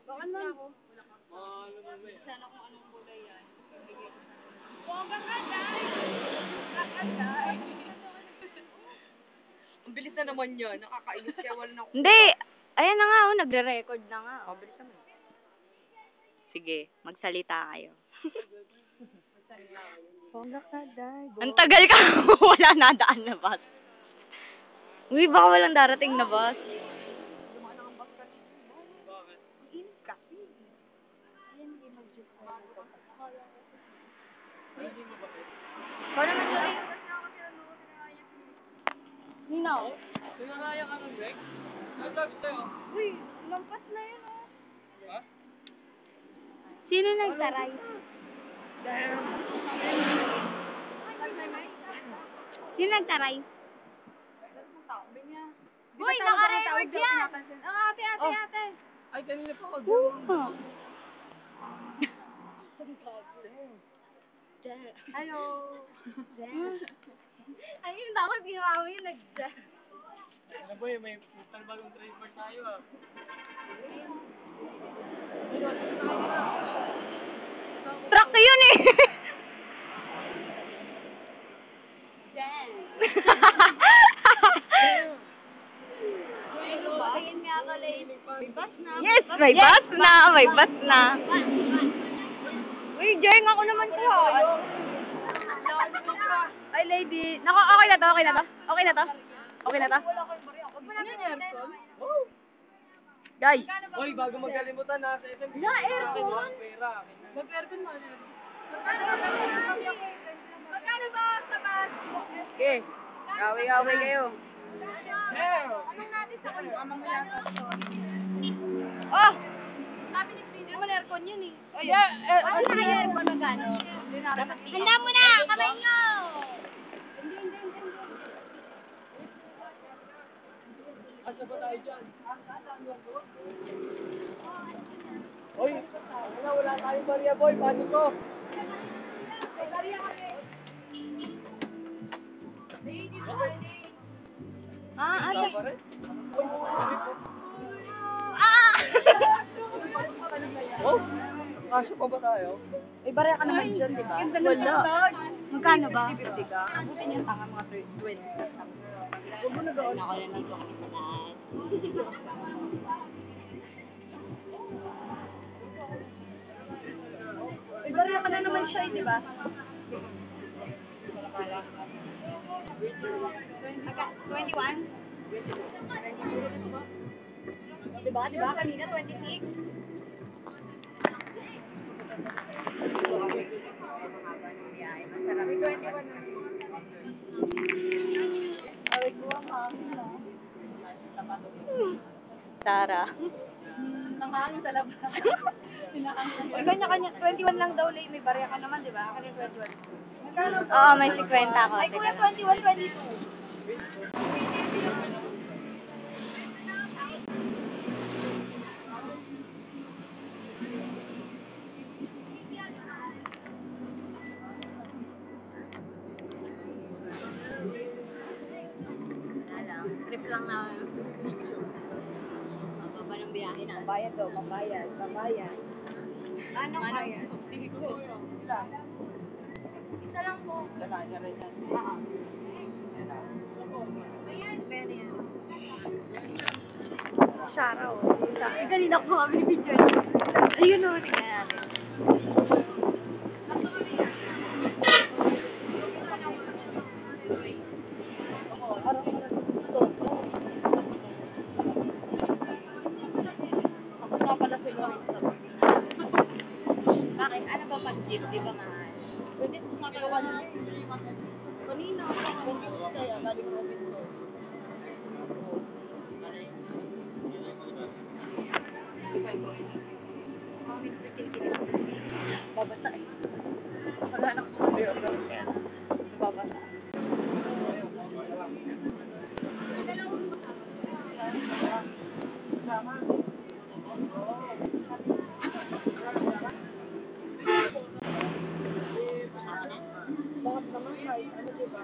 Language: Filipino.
Baka na ako. Sana kung anong kulay yan. Bongga ka, Day! Ang bilis na naman yun. Nakakainis kaya wala na. Hindi! Ayan na nga, oh. Nagre-record na nga. Oh, bilis naman. Sige, magsalita kayo. Ang tagal ka. Wala nadaan na bus. Uy, baka walang darating na bus. Wala naman siya. No. Sinaraya ka ng break? Nag-vlog tayo. Uy, lampas na yun, oh. Ha? Sino nagtaray? Sino nagtaray? Uy, naka-record yan! Ate. Ay, kanina pa ako. Hello. Ay, yung dapat ginawa mo yun, Ano ba yun? May talbagong trademark tayo ah. Truck yun eh! Ayun nga ka, lady. May bus na. Yes, may bus na, may bus na. Uy, Jeng, ako naman ko. Ay, lady. Nako, okay na to, okay na to. Okay na to. Okay na to. Guy. Uy, bago magkalimutan na sa SM. Na, aircon. Pera. Mag-aircon mo. Magkano ba sa bus? Okay. Away-away kayo. Anong natin sa kanya? Oh! Sabi ni Pino, naman aircon yun eh. Ano na aircon magkano? Handa mo na! Kamay nyo! Asa ba tayo dyan? Uy, wala tayong Maria Boy. Paano ko? Ano? Oh, kasya pa ba tayo? Ay, barya ka naman dyan, di ba? Wala. Magkano ba? Abutin niya tanga mga 20. Huwag mo nag-on. Ako na lang kung Ay, barya ka na naman siya, di ba? 21? Diba? Kanina 26? Masarap. 21 na. Awit ko ang hangin na. Tara. Nangangin sa labas. Ay, kanya-kanya. 21 lang daw, Lay. May barya ka naman, di ba? Akin yung 21. Oo, may 50 ako. Ay, kuya, 21, 22. Trip lang na. Mababa ng biyahe na. Bayad daw, mabayad. Anong bayad? Isa lang po. Shara, oh. Ay, kanina ko kami video. Ayun, oh. Tingnan natin. Bakit? Ano ba pag-jeep? Di ba mahal? Pwede kung magawa na. Kanina, kaya galing Robinson. Babasa eh. Wala na ko sa babasa. Bakit naman kahit ano diba?